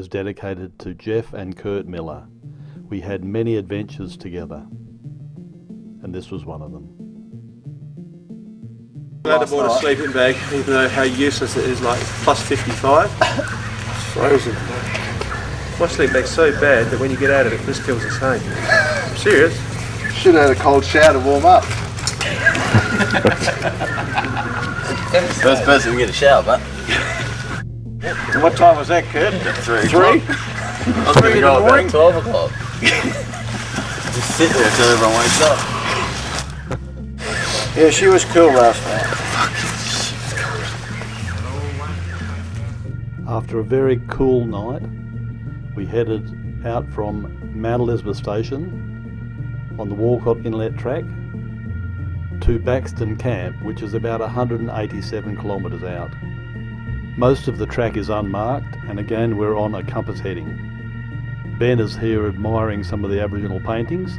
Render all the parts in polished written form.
was dedicated to Jeff and Kurt Miller. We had many adventures together, and this was one of them. Glad I bought a sleeping bag, even though how useless it is, like plus 55. It's frozen. My sleeping bag's so bad that when you get out of it, this feels the same. I'm serious. Should have had a cold shower to warm up. First person to get a shower, but. What time was that, Kurt? 3? 3? I was going to go about 12 o'clock. Just sit there until everyone wakes up. Yeah, she was cool last night. After a very cool night, we headed out from Mount Elizabeth Station on the Walcott Inlet track to Bachstan Camp, which is about 187 kilometres out. Most of the track is unmarked, and again we're on a compass heading. Ben is here admiring some of the Aboriginal paintings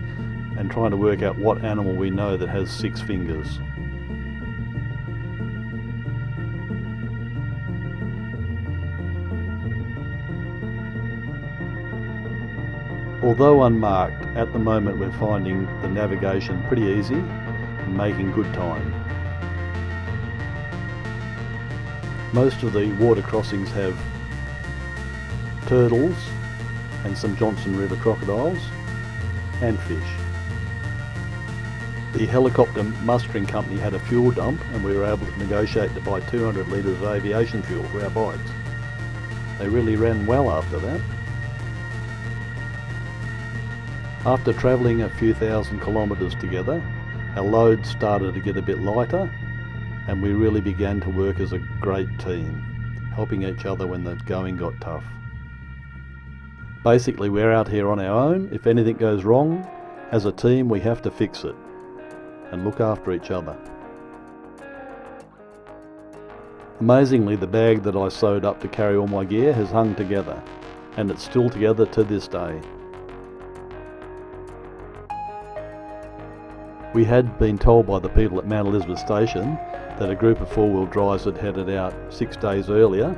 and trying to work out what animal we know that has 6 fingers. Although unmarked, at the moment we're finding the navigation pretty easy and making good time. Most of the water crossings have turtles and some Johnson River crocodiles and fish. The helicopter mustering company had a fuel dump and we were able to negotiate to buy 200 litres of aviation fuel for our bikes. They really ran well after that. After travelling a few thousand kilometres together, our load started to get a bit lighter and we really began to work as a great team, helping each other when the going got tough. Basically, we're out here on our own. If anything goes wrong, as a team we have to fix it and look after each other. Amazingly, the bag that I sewed up to carry all my gear has hung together, and it's still together to this day. We had been told by the people at Mount Elizabeth Station that a group of 4-wheel drives had headed out 6 days earlier,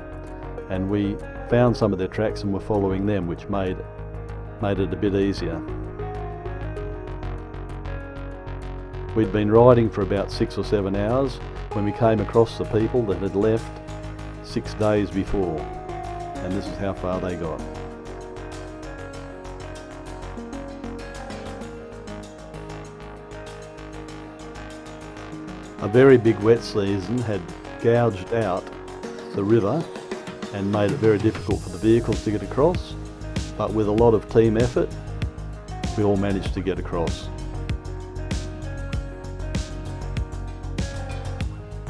and we found some of their tracks and were following them, which made it a bit easier. We'd been riding for about 6 or 7 hours when we came across the people that had left 6 days before, and this is how far they got. A very big wet season had gouged out the river and made it very difficult for the vehicles to get across, but with a lot of team effort we all managed to get across.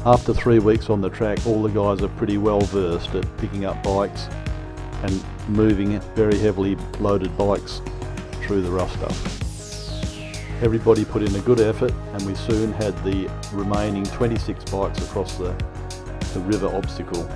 After 3 weeks on the track, all the guys are pretty well versed at picking up bikes and moving very heavily loaded bikes through the rough stuff. Everybody put in a good effort and we soon had the remaining 26 bikes across the river obstacle.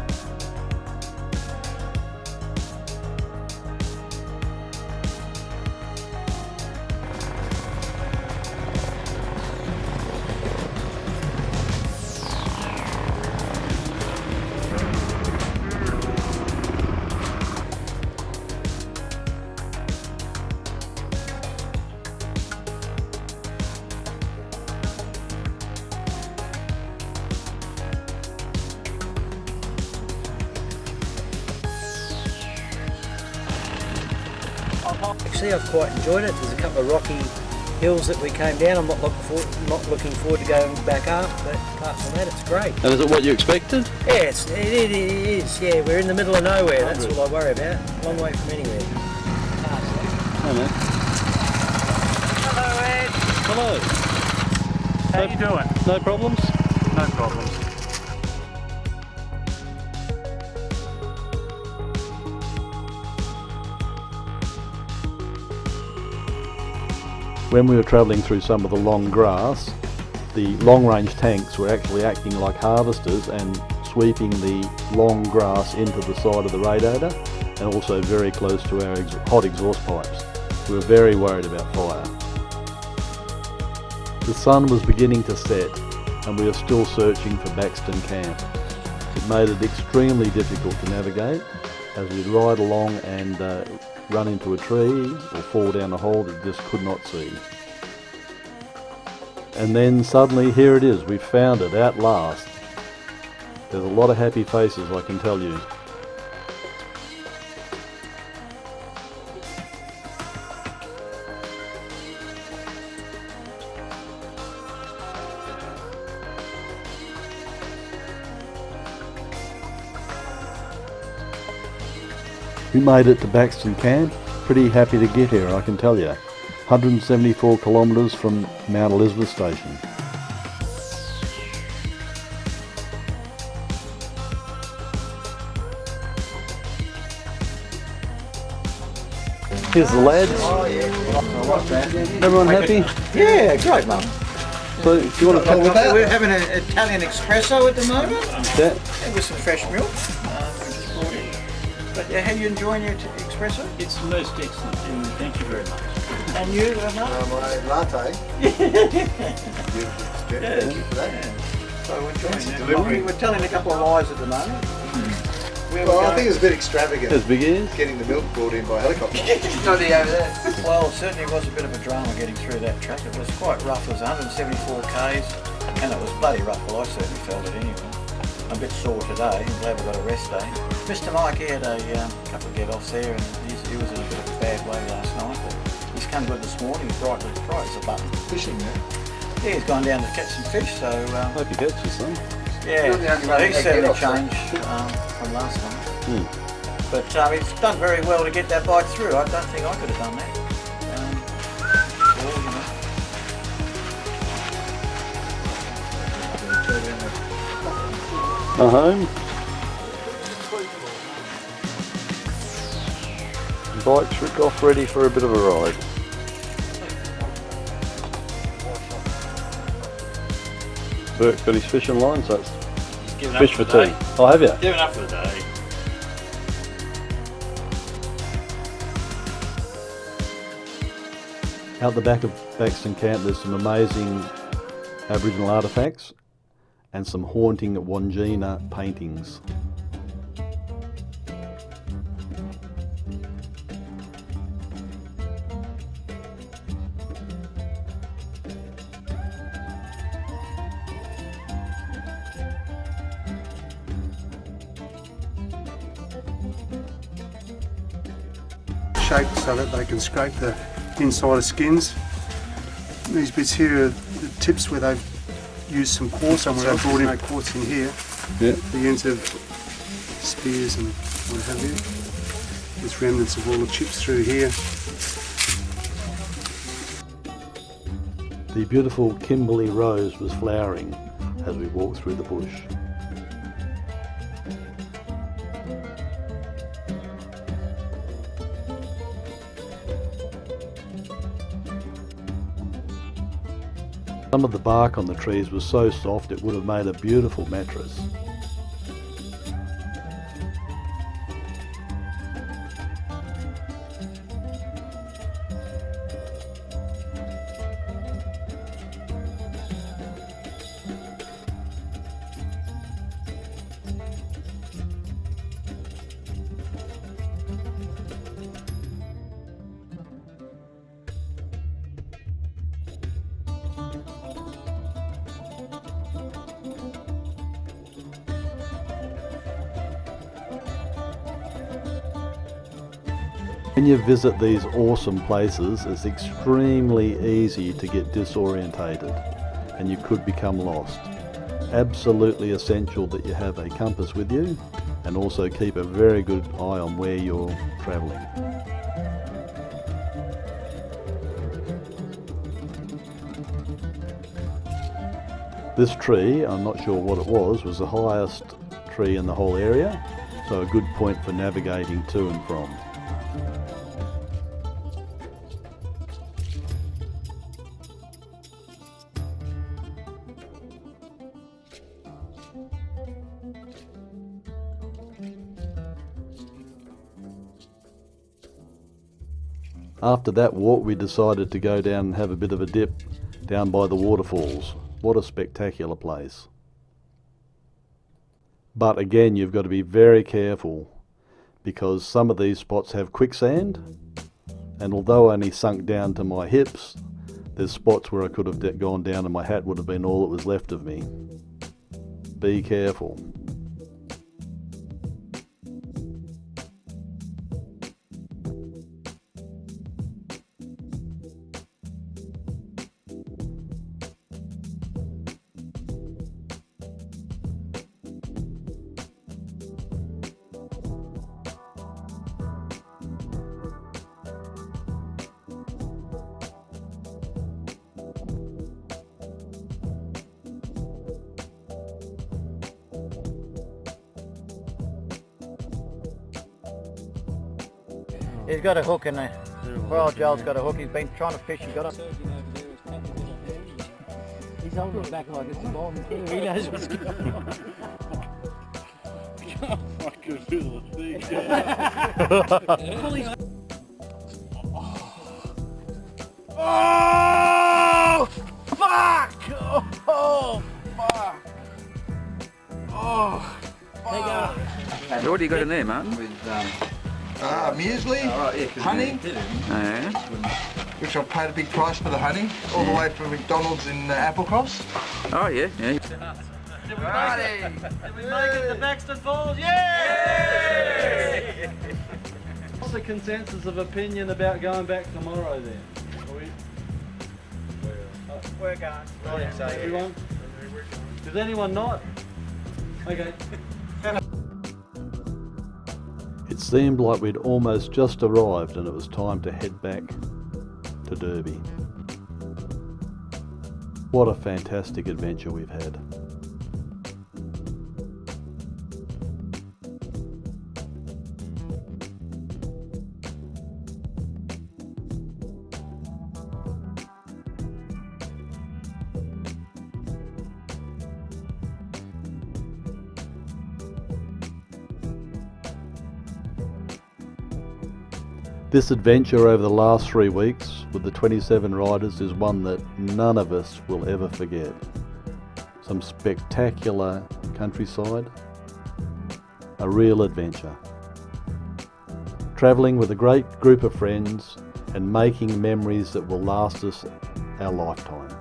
Actually, I've quite enjoyed it. There's a couple of rocky hills that we came down. I'm not looking forward to going back up, but apart from that, it's great. And is it what you expected? Yes, it is. Yeah, we're in the middle of nowhere. That's all I worry about. Long way from anywhere. Hi, man. Hello, Ed. Hello. How you doing? No problems? No problems. When we were travelling through some of the long grass, the long-range tanks were actually acting like harvesters and sweeping the long grass into the side of the radiator and also very close to our hot exhaust pipes. We were very worried about fire. The sun was beginning to set and we were still searching for Bachstan Camp. It made it extremely difficult to navigate as we'd ride along and run into a tree or fall down a hole that you just could not see. And then suddenly here it is, we've found it at last. There's a lot of happy faces, I can tell you. We made it to Bachstan Camp. Pretty happy to get here, I can tell you. 174 kilometres from Mount Elizabeth Station. Here's the lads. Everyone happy? Yeah, great, Mum. So, do you want to talk about We're having an Italian espresso at the moment. that? With some fresh milk. We just brought in. But how are you enjoying your espresso? It's most excellent, and thank you very much. And you, Mark? My latte. Thank you for that. So we're enjoying it. We're telling a couple of lies at the moment. Well, I think it was a bit extravagant. As big as? Getting the milk brought in by helicopter. Over there. Well, it certainly was a bit of a drama getting through that track. It was quite rough. It was 174 k's, and it was bloody rough. Well, I certainly felt it anyway. I'm a bit sore today. I'm glad we got a rest day. Mr. Mike, he had a couple of get-offs there, and he was in a bit of a bad way last night. But he's come good this morning. He's bright as a button. Fishing there. Yeah, he's gone down to catch some fish. So Hope you get you some. yeah, Not the only so one he's that certainly get-offs, changed from last time. Hmm. But he's done very well to get that bite through. I don't think I could have done that. Well, you know. Home. Bike's rigged off ready for a bit of a ride. Burke's got his fishing line, so it's fish for tea. Oh, have you? Giving up for the day. Out the back of Bachstan Camp there's some amazing Aboriginal artefacts and some haunting Wandjina paintings. Shaped so that they can scrape the inside of skins. These bits here are the tips where they've used some quartz, and where they've brought in quartz in here. Yeah. The ends of spears and what have you. There's remnants of all the chips through here. The beautiful Kimberley rose was flowering as we walked through the bush. Some of the bark on the trees was so soft it would have made a beautiful mattress. When you visit these awesome places, it's extremely easy to get disorientated and you could become lost. Absolutely essential that you have a compass with you and also keep a very good eye on where you're travelling. This tree, I'm not sure what it was the highest tree in the whole area, so a good point for navigating to and from. After that walk we decided to go down and have a bit of a dip down by the waterfalls. What a spectacular place. But again, you've got to be very careful because some of these spots have quicksand, and although I only sunk down to my hips, there's spots where I could have gone down and my hat would have been all that was left of me. Be careful. He's got a hook in there. Poor old Joel's got a hook. He's been trying to fish. He's got a... He's holding it back like it's a bomb. He knows what's going on. I could feel the thing. Oh! Fuck! Oh! Fuck! Oh! Fuck! So what do you got in there, Martin? Muesli, honey, Yeah. which I paid a big price for the honey, all the way from McDonald's in Applecross. Oh yeah, yeah. Did we make it to Bachstan Falls? Yay! What's the consensus of opinion about going back tomorrow then? We're going. Everyone? Does anyone not? Okay. It seemed like we'd almost just arrived and it was time to head back to Derby. What a fantastic adventure we've had. This adventure over the last 3 weeks with the 27 riders is one that none of us will ever forget. Some spectacular countryside, a real adventure. Travelling with a great group of friends and making memories that will last us our lifetime.